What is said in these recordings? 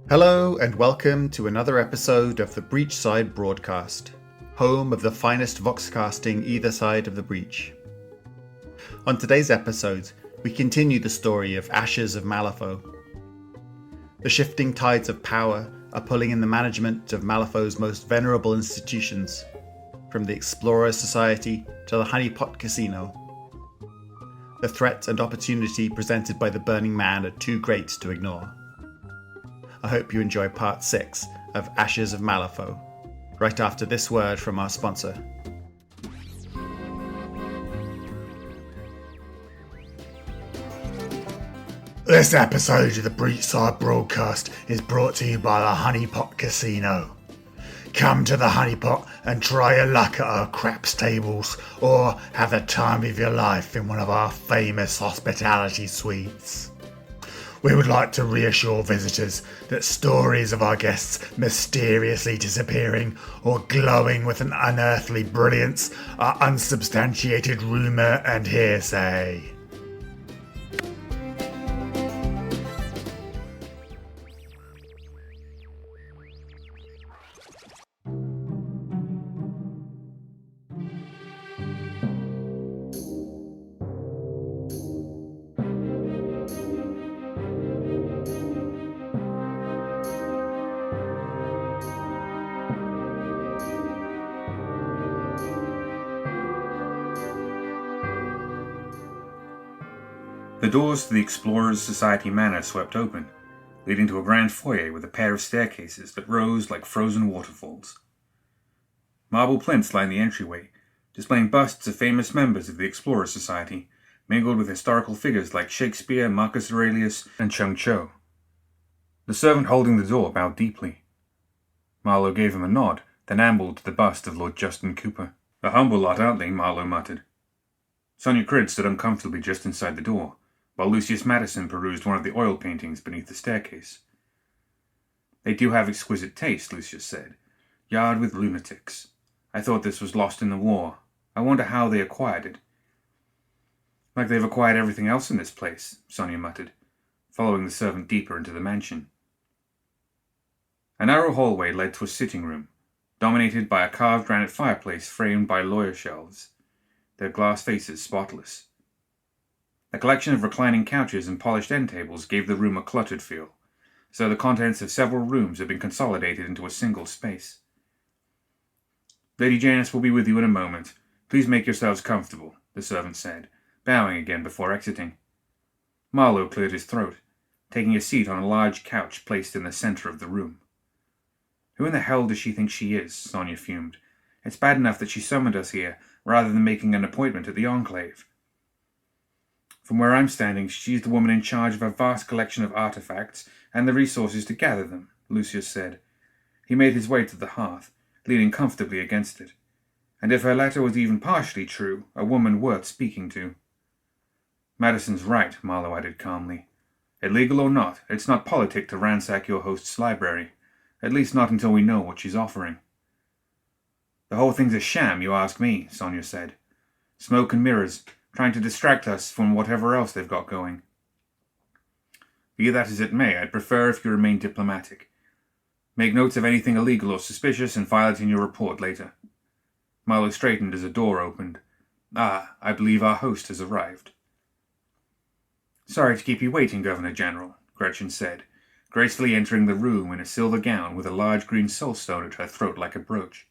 Hello and welcome to another episode of the Breachside Broadcast, home of the finest voxcasting either side of the breach. On today's episode, we continue the story of Ashes of Malifaux. The shifting tides of power are pulling in the management of Malifaux's most venerable institutions, from the Explorer Society to the Honeypot Casino. The threat and opportunity presented by the Burning Man are too great to ignore. I hope you enjoy part 6 of Ashes of Malifaux, right after this word from our sponsor. This episode of the Breachside Broadcast is brought to you by the Honeypot Casino. Come to the Honeypot and try your luck at our craps tables, or have the time of your life in one of our famous hospitality suites. We would like to reassure visitors that stories of our guests mysteriously disappearing or glowing with an unearthly brilliance are unsubstantiated rumour and hearsay. The doors to the Explorers Society Manor swept open, leading to a grand foyer with a pair of staircases that rose like frozen waterfalls. Marble plinths lined the entryway, displaying busts of famous members of the Explorers Society, mingled with historical figures like Shakespeare, Marcus Aurelius, and Chung Cho. The servant holding the door bowed deeply. Marlowe gave him a nod, then ambled to the bust of Lord Justin Cooper. "A humble lot, aren't they?" Marlowe muttered. Sonia Crid stood uncomfortably just inside the door, while Lucius Madison perused one of the oil paintings beneath the staircase. "They do have exquisite taste," Lucius said. "Yard with lunatics. I thought this was lost in the war. I wonder how they acquired it." "Like they've acquired everything else in this place," Sonia muttered, following the servant deeper into the mansion. A narrow hallway led to a sitting room, dominated by a carved granite fireplace framed by lawyer shelves, their glass faces spotless. A collection of reclining couches and polished end tables gave the room a cluttered feel, so the contents of several rooms had been consolidated into a single space. "Lady Janus will be with you in a moment. Please make yourselves comfortable," the servant said, bowing again before exiting. Marlowe cleared his throat, taking a seat on a large couch placed in the center of the room. "Who in the hell does she think she is?" Sonia fumed. "It's bad enough that she summoned us here, rather than making an appointment at the Enclave." "From where I'm standing, she's the woman in charge of a vast collection of artifacts and the resources to gather them," Lucius said. He made his way to the hearth, leaning comfortably against it. "And if her letter was even partially true, a woman worth speaking to." "Madison's right," Marlowe added calmly. "Illegal or not, it's not politic to ransack your host's library, at least not until we know what she's offering." "The whole thing's a sham, you ask me," Sonia said. "Smoke and mirrors, trying to distract us from whatever else they've got going." "Be that as it may, I'd prefer if you remain diplomatic. Make notes of anything illegal or suspicious and file it in your report later." Marlowe straightened as a door opened. "Ah, I believe our host has arrived." "Sorry to keep you waiting, Governor General," Gretchen said, gracefully entering the room in a silver gown with a large green soulstone at her throat like a brooch.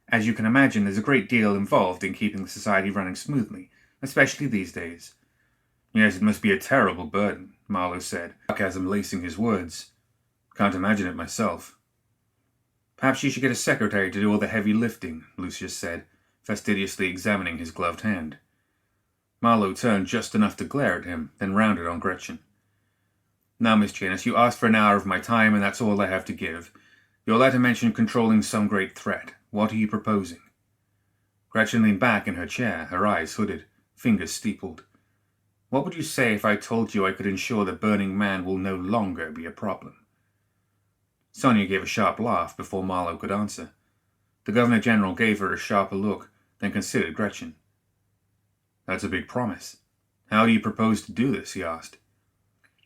"As you can imagine, there's a great deal involved in keeping the society running smoothly, especially these days." "Yes, it must be a terrible burden," Marlowe said, sarcasm lacing his words. "Can't imagine it myself." "Perhaps you should get a secretary to do all the heavy lifting," Lucius said, fastidiously examining his gloved hand. Marlowe turned just enough to glare at him, then rounded on Gretchen. "Now, Miss Janus, you asked for an hour of my time, and that's all I have to give. Your letter mentioned controlling some great threat. What are you proposing?" Gretchen leaned back in her chair, her eyes hooded, fingers steepled. "What would you say if I told you I could ensure the Burning Man will no longer be a problem?" Sonia gave a sharp laugh before Marlowe could answer. The Governor General gave her a sharper look, then considered Gretchen. "That's a big promise. How do you propose to do this?" he asked.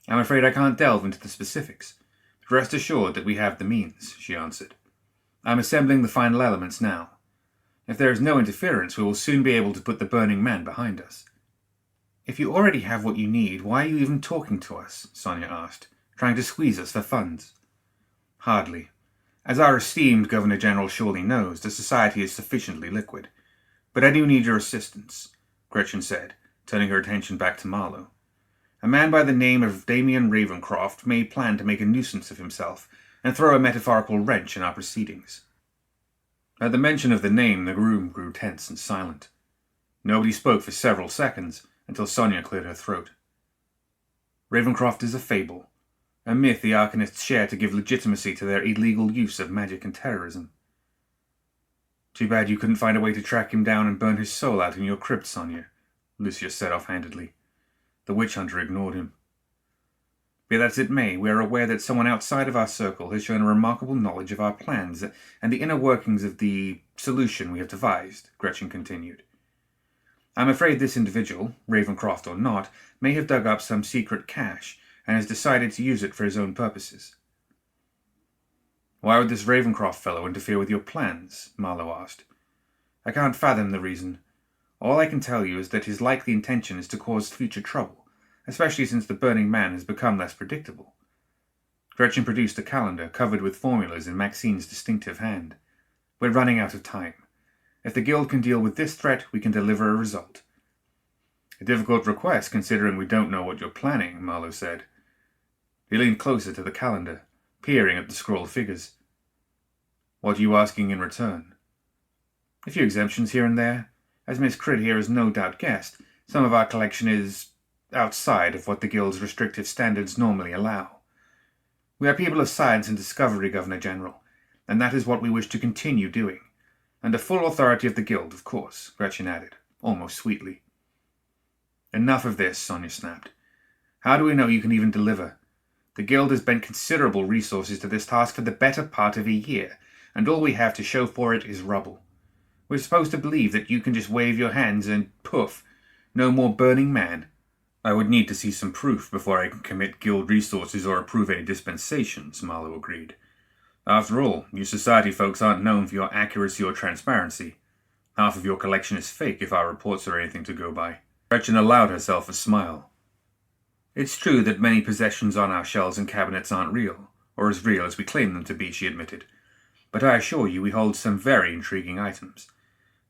"I'm afraid I can't delve into the specifics. Rest assured that we have the means, she answered. I'm assembling the final elements now. If there is no interference, we will soon be able to put the burning man behind us. If you already have what you need, why are you even talking to us? Sonia asked, trying to squeeze us for funds. Hardly. As our esteemed Governor General surely knows, the society is sufficiently liquid. But I do need your assistance, Gretchen said, turning her attention back to Marlowe. A man by the name of Damian Ravencroft may plan to make a nuisance of himself and throw a metaphorical wrench in our proceedings. At the mention of the name, the room grew tense and silent. Nobody spoke for several seconds until Sonia cleared her throat. Ravencroft is a fable, a myth the Arcanists share to give legitimacy to their illegal use of magic and terrorism. Too bad you couldn't find a way to track him down and burn his soul out in your crypt, Sonia, Lucius said offhandedly. The witch hunter ignored him. Be that as it may, we are aware that someone outside of our circle has shown a remarkable knowledge of our plans and the inner workings of the solution we have devised, Gretchen continued. I'm afraid this individual, Ravencroft or not, may have dug up some secret cache and has decided to use it for his own purposes. Why would this Ravencroft fellow interfere with your plans? Marlowe asked. I can't fathom the reason. All I can tell you is that his likely intention is to cause future trouble, especially since the Burning Man has become less predictable. Gretchen produced a calendar covered with formulas in Maxine's distinctive hand. We're running out of time. If the Guild can deal with this threat, we can deliver a result. A difficult request, considering we don't know what you're planning, Marlowe said. He leaned closer to the calendar, peering at the scrolled figures. What are you asking in return? A few exemptions here and there. As Miss Crid here has no doubt guessed, some of our collection is outside of what the Guild's restrictive standards normally allow. We are people of science and discovery, Governor General, and that is what we wish to continue doing. Under full authority of the Guild, of course, Gretchen added, almost sweetly. Enough of this, Sonia snapped. How do we know you can even deliver? The Guild has bent considerable resources to this task for the better part of a year, and all we have to show for it is rubble. We're supposed to believe that you can just wave your hands and, poof, no more Burning Man. I would need to see some proof before I can commit Guild resources or approve any dispensations, Marlowe agreed. After all, you society folks aren't known for your accuracy or transparency. Half of your collection is fake if our reports are anything to go by. Gretchen allowed herself a smile. It's true that many possessions on our shelves and cabinets aren't real, or as real as we claim them to be, she admitted. But I assure you we hold some very intriguing items.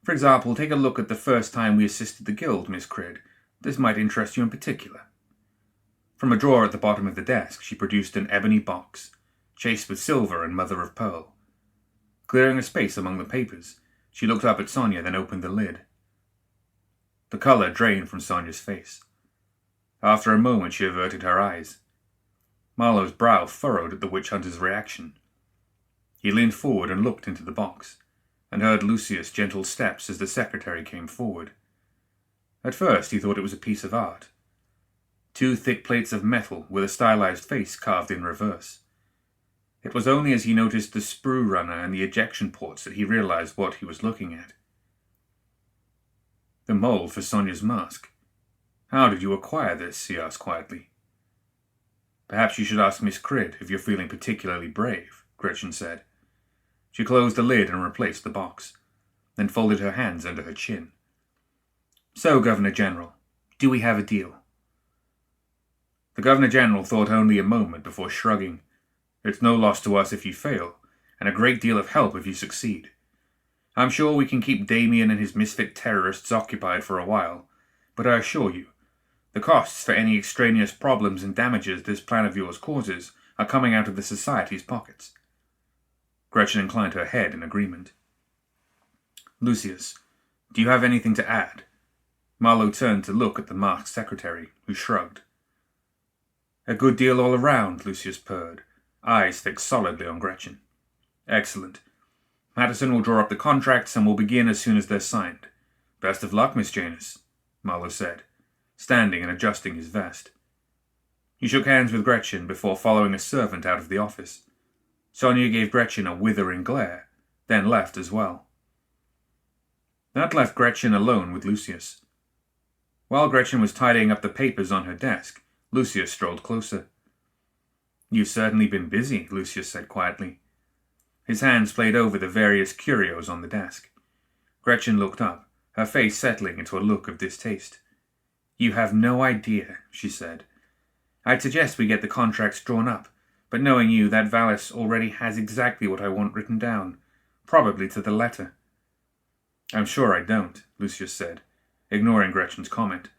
For example, take a look at the first time we assisted the Guild, Miss Crid. This might interest you in particular. From a drawer at the bottom of the desk, she produced an ebony box, chased with silver and mother of pearl. Clearing a space among the papers, she looked up at Sonia, then opened the lid. The colour drained from Sonia's face. After a moment, she averted her eyes. Marlowe's brow furrowed at the witch hunter's reaction. He leaned forward and looked into the box, and heard Lucius' gentle steps as the secretary came forward. At first he thought it was a piece of art. 2 thick plates of metal with a stylized face carved in reverse. It was only as he noticed the sprue runner and the ejection ports that he realized what he was looking at. The mold for Sonia's mask. How did you acquire this? He asked quietly. Perhaps you should ask Miss Crid if you're feeling particularly brave, Gretchen said. She closed the lid and replaced the box, then folded her hands under her chin. So, Governor General, do we have a deal? The Governor General thought only a moment before shrugging. It's no loss to us if you fail, and a great deal of help if you succeed. I'm sure we can keep Damian and his misfit terrorists occupied for a while, but I assure you, the costs for any extraneous problems and damages this plan of yours causes are coming out of the Society's pockets. Gretchen inclined her head in agreement. Lucius, do you have anything to add? Marlowe turned to look at the masked secretary, who shrugged. A good deal all around, Lucius purred, eyes fixed solidly on Gretchen. Excellent. Patterson will draw up the contracts and we'll begin as soon as they're signed. Best of luck, Miss Janus, Marlowe said, standing and adjusting his vest. He shook hands with Gretchen before following a servant out of the office. Sonia gave Gretchen a withering glare, then left as well. That left Gretchen alone with Lucius. While Gretchen was tidying up the papers on her desk, Lucius strolled closer. "You've certainly been busy," Lucius said quietly. His hands played over the various curios on the desk. Gretchen looked up, her face settling into a look of distaste. "You have no idea," she said. "I'd suggest we get the contracts drawn up, but knowing you, that Valis already has exactly what I want written down, probably to the letter." "I'm sure I don't," Lucius said, ignoring Gretchen's comment.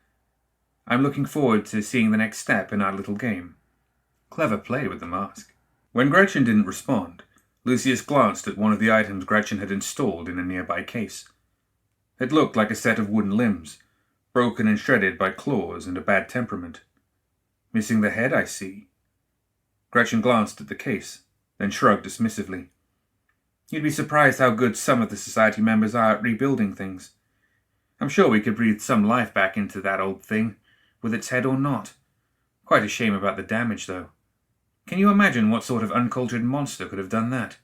"I'm looking forward to seeing the next step in our little game." Clever play with the mask. When Gretchen didn't respond, Lucius glanced at one of the items Gretchen had installed in a nearby case. It looked like a set of wooden limbs, broken and shredded by claws and a bad temperament. "Missing the head, I see." Gretchen glanced at the case, then shrugged dismissively. "You'd be surprised how good some of the society members are at rebuilding things. I'm sure we could breathe some life back into that old thing, with its head or not. Quite a shame about the damage, though. Can you imagine what sort of uncultured monster could have done that?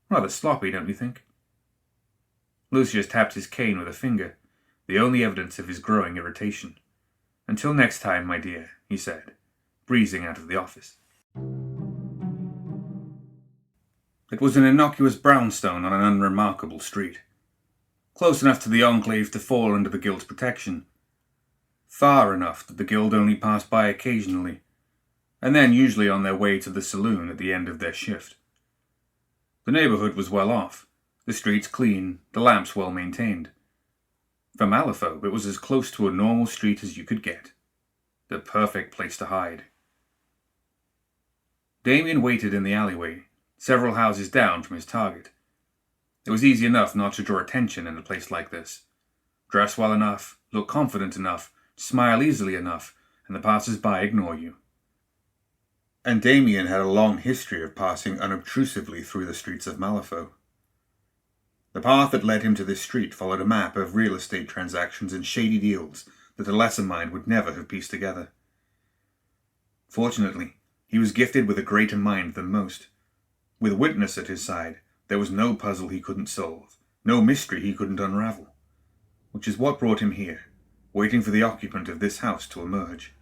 Rather sloppy, don't you think?" Lucius tapped his cane with a finger, the only evidence of his growing irritation. "Until next time, my dear," he said, breezing out of the office. It was an innocuous brownstone on an unremarkable street. Close enough to the Enclave to fall under the Guild's protection. Far enough that the Guild only passed by occasionally, and then usually on their way to the saloon at the end of their shift. The neighbourhood was well off, the streets clean, the lamps well maintained. For Malifaux, it was as close to a normal street as you could get. The perfect place to hide. Damian waited in the alleyway, several houses down from his target. It was easy enough not to draw attention in a place like this. Dress well enough, look confident enough, smile easily enough, and the passers-by ignore you. And Damian had a long history of passing unobtrusively through the streets of Malifaux. The path that led him to this street followed a map of real estate transactions and shady deals that a lesser mind would never have pieced together. Fortunately, he was gifted with a greater mind than most. With Witness at his side, there was no puzzle he couldn't solve, no mystery he couldn't unravel. Which is what brought him here, waiting for the occupant of this house to emerge.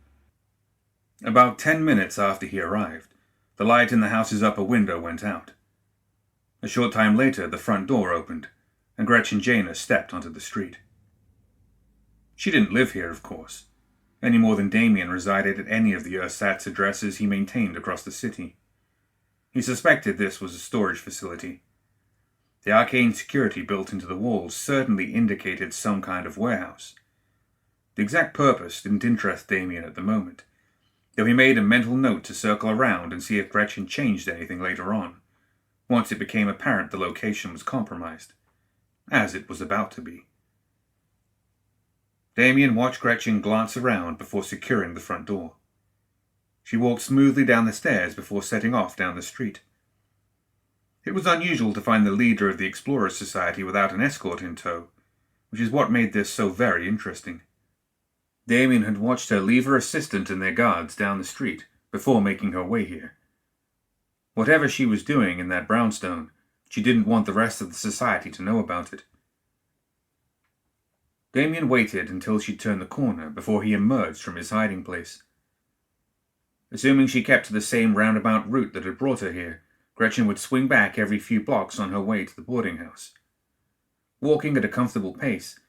About 10 minutes after he arrived, the light in the house's upper window went out. A short time later, the front door opened, and Gretchen Janus stepped onto the street. She didn't live here, of course, any more than Damian resided at any of the ersatz addresses he maintained across the city. He suspected this was a storage facility. The arcane security built into the walls certainly indicated some kind of warehouse. The exact purpose didn't interest Damian at the moment, though he made a mental note to circle around and see if Gretchen changed anything later on, once it became apparent the location was compromised, as it was about to be. Damian watched Gretchen glance around before securing the front door. She walked smoothly down the stairs before setting off down the street. It was unusual to find the leader of the Explorers Society without an escort in tow, which is what made this so very interesting. Damian had watched her leave her assistant and their guards down the street before making her way here. Whatever she was doing in that brownstone, she didn't want the rest of the society to know about it. Damian waited until she turned the corner before he emerged from his hiding place. Assuming she kept to the same roundabout route that had brought her here, Gretchen would swing back every few blocks on her way to the boarding house. Walking at a comfortable pace,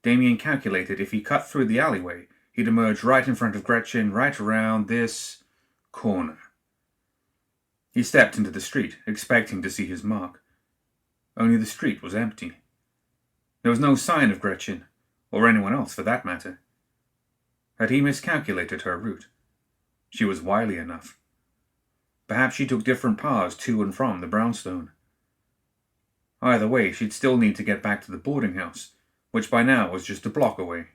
Damian calculated if he cut through the alleyway, he'd emerge right in front of Gretchen, right around this corner. He stepped into the street, expecting to see his mark. Only the street was empty. There was no sign of Gretchen, or anyone else for that matter. Had he miscalculated her route? She was wily enough. Perhaps she took different paths to and from the brownstone. Either way, she'd still need to get back to the boarding house, which by now was just a block away.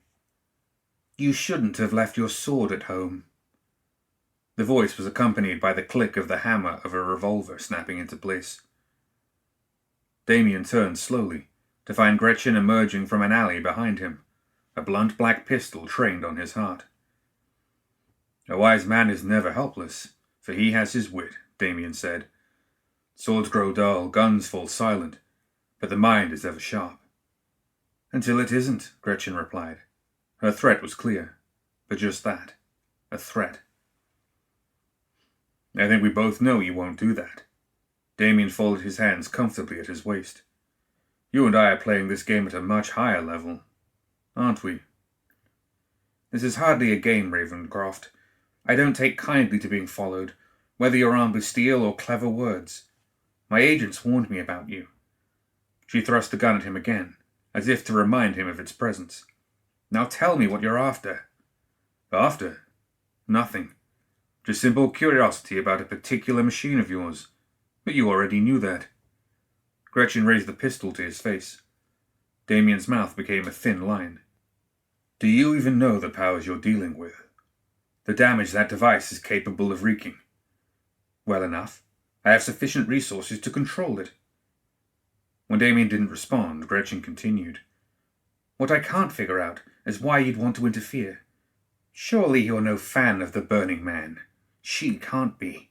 "You shouldn't have left your sword at home." The voice was accompanied by the click of the hammer of a revolver snapping into place. Damian turned slowly, to find Gretchen emerging from an alley behind him, a blunt black pistol trained on his heart. "A wise man is never helpless, for he has his wit," Damian said. "Swords grow dull, guns fall silent, but the mind is ever sharp." "Until it isn't," Gretchen replied. Her threat was clear, but just that, a threat. I think we both know you won't do that. Damian folded his hands comfortably at his waist. You and I are playing this game at a much higher level, aren't we? This is hardly a game, Ravencroft. I don't take kindly to being followed, whether you're armed with steel or clever words. My agents warned me about you. She thrust the gun at him again, as if to remind him of its presence. Now tell me what you're after. After? Nothing. Just simple curiosity about a particular machine of yours. But you already knew that. Gretchen raised the pistol to his face. Damian's mouth became a thin line. Do you even know the powers you're dealing with? The damage that device is capable of wreaking? Well enough. I have sufficient resources to control it. When Damian didn't respond, Gretchen continued. What I can't figure out is why you'd want to interfere. Surely you're no fan of the Burning Man. She can't be.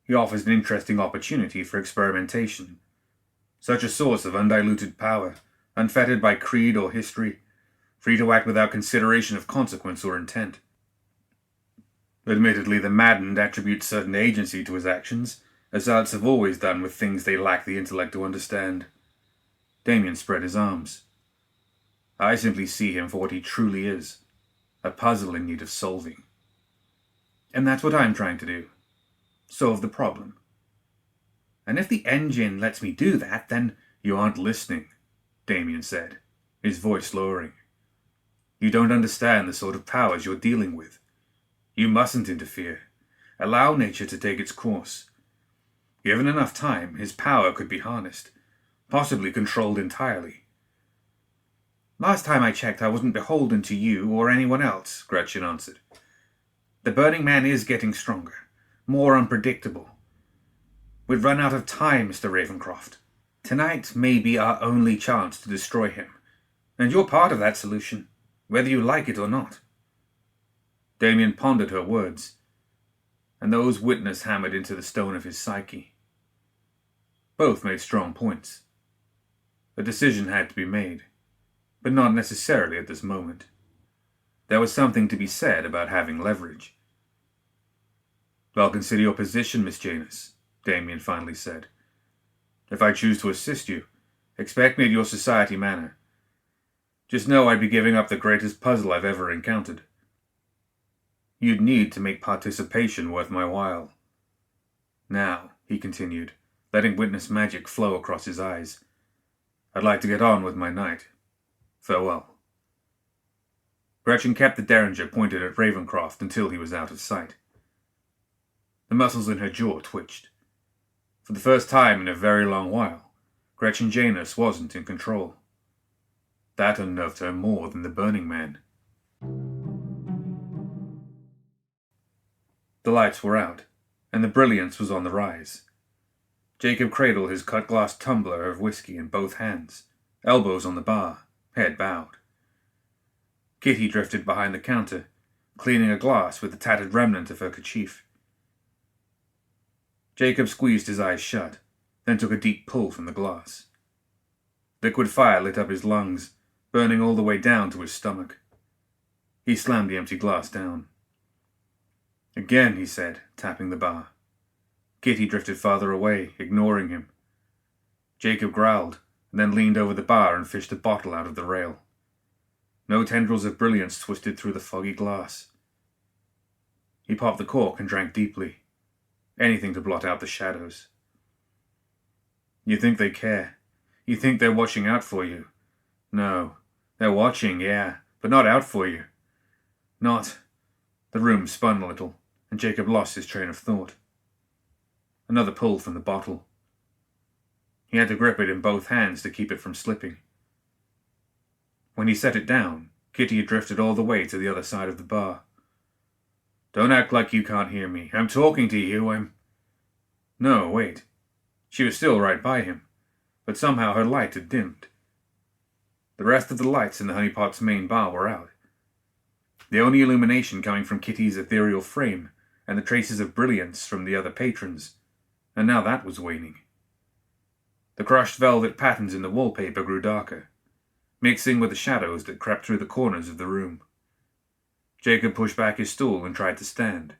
He offers an interesting opportunity for experimentation. Such a source of undiluted power, unfettered by creed or history, free to act without consideration of consequence or intent. Admittedly, the maddened attribute certain agency to his actions, as zealots have always done with things they lack the intellect to understand. Damian spread his arms. I simply see him for what he truly is, a puzzle in need of solving. And that's what I'm trying to do. Solve the problem. And if the engine lets me do that, then you aren't listening, Damian said, his voice lowering. You don't understand the sort of powers you're dealing with. You mustn't interfere. Allow nature to take its course. Given enough time, his power could be harnessed, possibly controlled entirely. Last time I checked, I wasn't beholden to you or anyone else, Gretchen answered. The Burning Man is getting stronger, more unpredictable. We've run out of time, Mr. Ravencroft. Tonight may be our only chance to destroy him, and you're part of that solution, whether you like it or not. Damian pondered her words, and those witness hammered into the stone of his psyche. Both made strong points. A decision had to be made, but not necessarily at this moment. There was something to be said about having leverage. I'll consider your position, Miss Janus, Damian finally said. If I choose to assist you, expect me at your society manor. Just know I'd be giving up the greatest puzzle I've ever encountered. You'd need to make participation worth my while. Now, he continued, letting witness magic flow across his eyes, I'd like to get on with my night. Farewell. Gretchen kept the derringer pointed at Ravencroft until he was out of sight. The muscles in her jaw twitched. For the first time in a very long while, Gretchen Janus wasn't in control. That unnerved her more than the Burning Man. The lights were out, and the brilliance was on the rise. Jakob cradled his cut-glass tumbler of whiskey in both hands, elbows on the bar, head bowed. Kitty drifted behind the counter, cleaning a glass with the tattered remnant of her kerchief. Jakob squeezed his eyes shut, then took a deep pull from the glass. Liquid fire lit up his lungs, burning all the way down to his stomach. He slammed the empty glass down. Again, he said, tapping the bar. Kitty drifted farther away, ignoring him. Jakob growled, and then leaned over the bar and fished a bottle out of the rail. No tendrils of brilliance twisted through the foggy glass. He popped the cork and drank deeply. Anything to blot out the shadows. You think they care. You think they're watching out for you. No, they're watching, yeah, but not out for you. Not. The room spun a little, and Jakob lost his train of thought. Another pull from the bottle. He had to grip it in both hands to keep it from slipping. When he set it down, Kitty had drifted all the way to the other side of the bar. Don't act like you can't hear me. I'm talking to you, No, wait. She was still right by him, but somehow her light had dimmed. The rest of the lights in the Honeypot's main bar were out. The only illumination coming from Kitty's ethereal frame and the traces of brilliance from the other patrons, and now that was waning. The crushed velvet patterns in the wallpaper grew darker, mixing with the shadows that crept through the corners of the room. Jakob pushed back his stool and tried to stand,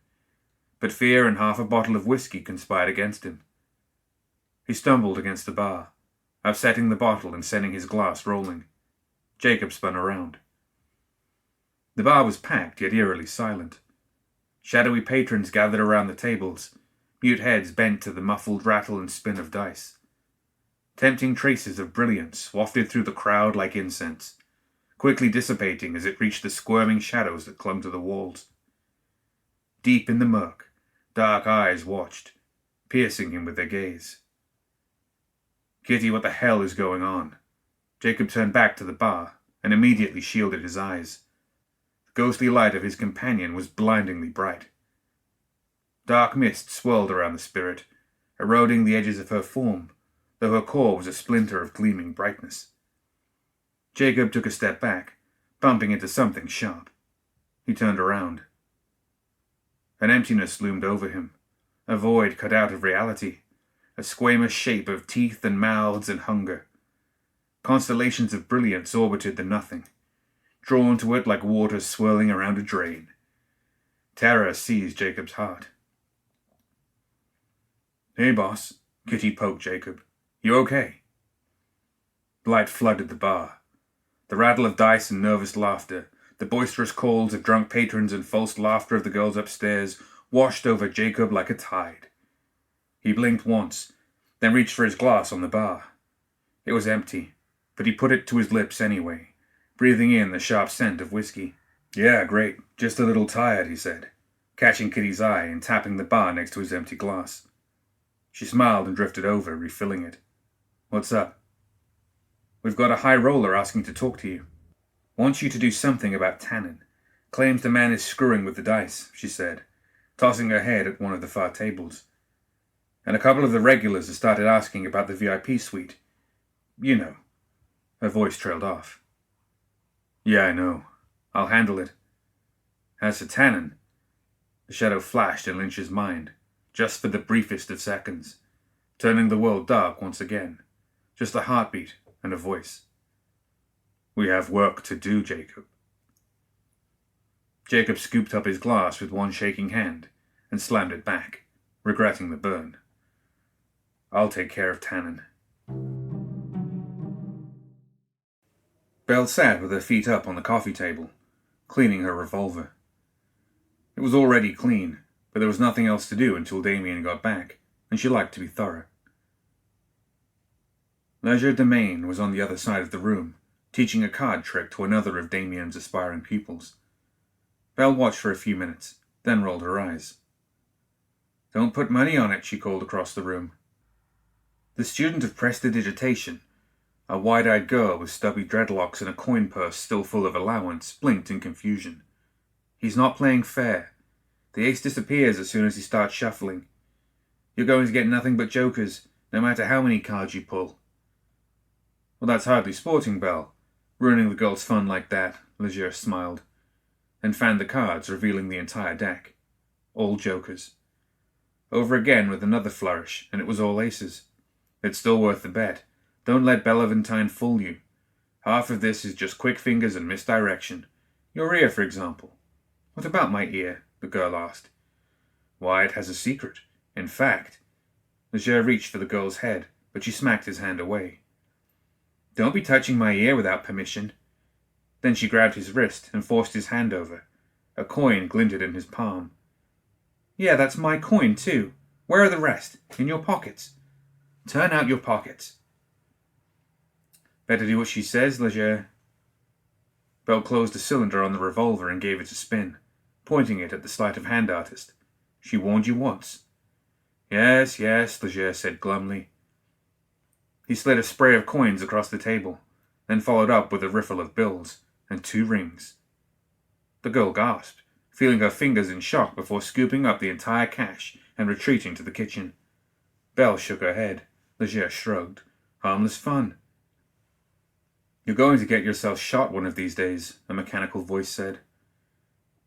but fear and half a bottle of whiskey conspired against him. He stumbled against the bar, upsetting the bottle and sending his glass rolling. Jakob spun around. The bar was packed, yet eerily silent. Shadowy patrons gathered around the tables, mute heads bent to the muffled rattle and spin of dice. Tempting traces of brilliance wafted through the crowd like incense, quickly dissipating as it reached the squirming shadows that clung to the walls. Deep in the murk, dark eyes watched, piercing him with their gaze. "Kitty, what the hell is going on?" Jakob turned back to the bar and immediately shielded his eyes. The ghostly light of his companion was blindingly bright. Dark mist swirled around the spirit, eroding the edges of her form, though her core was a splinter of gleaming brightness. Jakob took a step back, bumping into something sharp. He turned around. An emptiness loomed over him, a void cut out of reality, a squamous shape of teeth and mouths and hunger. Constellations of brilliance orbited the nothing, drawn to it like water swirling around a drain. Terror seized Jacob's heart. "Hey, boss," Kitty poked Jakob. "You okay?" Light flooded the bar. The rattle of dice and nervous laughter, the boisterous calls of drunk patrons and false laughter of the girls upstairs washed over Jakob like a tide. He blinked once, then reached for his glass on the bar. It was empty, but he put it to his lips anyway, breathing in the sharp scent of whiskey. "Yeah, great. Just a little tired," he said, catching Kitty's eye and tapping the bar next to his empty glass. She smiled and drifted over, refilling it. "What's up?" "We've got a high roller asking to talk to you. Wants you to do something about Tannen. Claims the man is screwing with the dice," she said, tossing her head at one of the far tables. "And a couple of the regulars have started asking about the VIP suite. You know." Her voice trailed off. "Yeah, I know. I'll handle it. As for Tannen..." The shadow flashed in Lynch's mind, just for the briefest of seconds, turning the world dark once again. Just a heartbeat and a voice. "We have work to do, Jakob." Jakob scooped up his glass with one shaking hand and slammed it back, regretting the burn. "I'll take care of Tannen." Belle sat with her feet up on the coffee table, cleaning her revolver. It was already clean, but there was nothing else to do until Damian got back, and she liked to be thorough. Legerdemain was on the other side of the room, teaching a card trick to another of Damian's aspiring pupils. Belle watched for a few minutes, then rolled her eyes. "Don't put money on it," she called across the room. The student of prestidigitation, a wide-eyed girl with stubby dreadlocks and a coin purse still full of allowance, blinked in confusion. "He's not playing fair. The ace disappears as soon as he starts shuffling. You're going to get nothing but jokers, no matter how many cards you pull." "Well, that's hardly sporting, Belle, ruining the girl's fun like that," Leger smiled, and fanned the cards, revealing the entire deck. All jokers. Over again with another flourish, and it was all aces. It's still worth the bet. Don't let Belleventine fool you. Half of this is just quick fingers and misdirection. Your ear, for example." "What about my ear?" the girl asked. "Why, it has a secret. In fact..." Leger reached for the girl's head, but she smacked his hand away. "Don't be touching my ear without permission." Then she grabbed his wrist and forced his hand over. A coin glinted in his palm. "Yeah, that's my coin, too. Where are the rest? In your pockets. Turn out your pockets." "Better do what she says, Leger." Belle closed the cylinder on the revolver and gave it a spin, pointing it at the sleight of hand artist. "She warned you once." Yes, Leger said glumly. He slid a spray of coins across the table, then followed up with a riffle of bills and 2 rings. The girl gasped, feeling her fingers in shock before scooping up the entire cash and retreating to the kitchen. Belle shook her head. Leger shrugged. "Harmless fun." "You're going to get yourself shot one of these days," a mechanical voice said.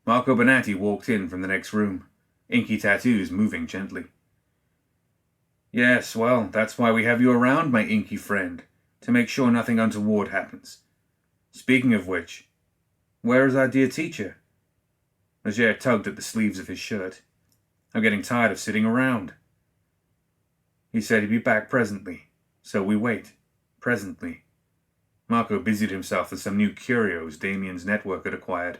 Marco Bonatti walked in from the next room, inky tattoos moving gently. "Yes, well, that's why we have you around, my inky friend, to make sure nothing untoward happens. Speaking of which, where is our dear teacher?" Leger tugged at the sleeves of his shirt. I'm getting tired of sitting around. He said he'd be back presently, so we wait. Presently. Marco busied himself with some new curios Damian's network had acquired,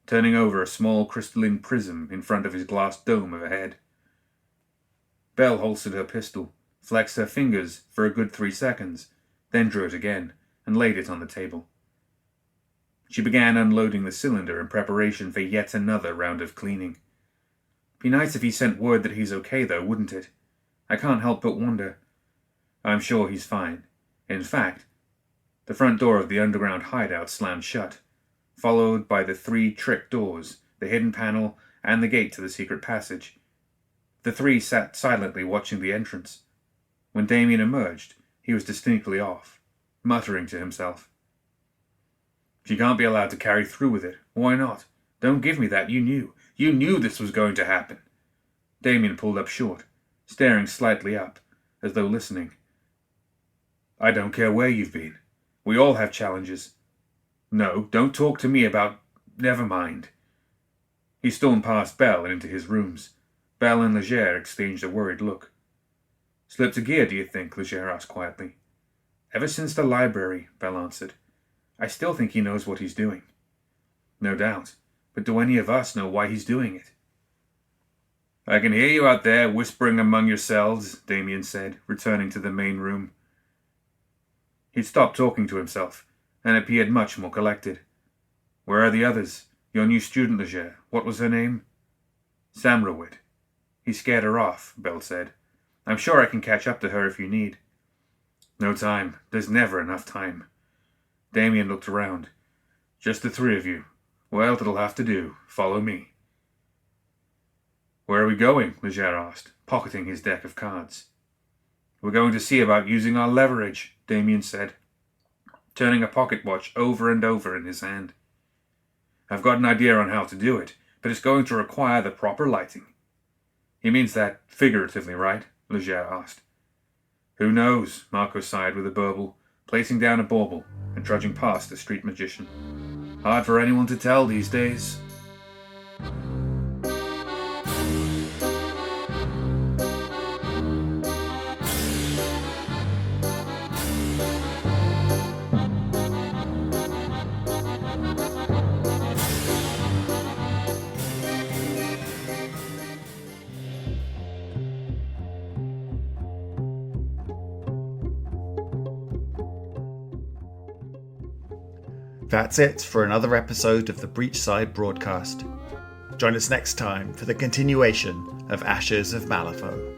turning over a small crystalline prism in front of his glass dome of a head. Belle holstered her pistol, flexed her fingers for a good 3 seconds, then drew it again, and laid it on the table. She began unloading the cylinder in preparation for yet another round of cleaning. Be nice if he sent word that he's okay, though, wouldn't it? I can't help but wonder. I'm sure he's fine. In fact, the front door of the underground hideout slammed shut, followed by the 3 trick doors, the hidden panel, and the gate to the secret passage. The 3 sat silently watching the entrance. When Damian emerged, he was distinctly off, muttering to himself. She can't be allowed to carry through with it. Why not? Don't give me that. You knew. You knew this was going to happen. Damian pulled up short, staring slightly up, as though listening. I don't care where you've been. We all have challenges. No, don't talk to me about... Never mind. He stormed past Belle and into his rooms. Belle and Leger exchanged a worried look. Slipped a gear, do you think? Leger asked quietly. Ever since the library, Belle answered. I still think he knows what he's doing. No doubt. But do any of us know why he's doing it? I can hear you out there whispering among yourselves, Damian said, returning to the main room. He'd stopped talking to himself, and appeared much more collected. Where are the others? Your new student, Leger. What was her name? Samrawid. He scared her off, Belle said. I'm sure I can catch up to her if you need. No time. There's never enough time. Damian looked around. Just the 3 of you. Well, it'll have to do. Follow me. Where are we going? Leger asked, pocketing his deck of cards. We're going to see about using our leverage, Damian said, turning a pocket watch over and over in his hand. I've got an idea on how to do it, but it's going to require the proper lighting. He means that figuratively, right? Leger asked. Who knows? Marco sighed with a burble, placing down a bauble and trudging past the street magician. Hard for anyone to tell these days. That's it for another episode of the Breachside broadcast. Join us next time for the continuation of Ashes of Malifaux.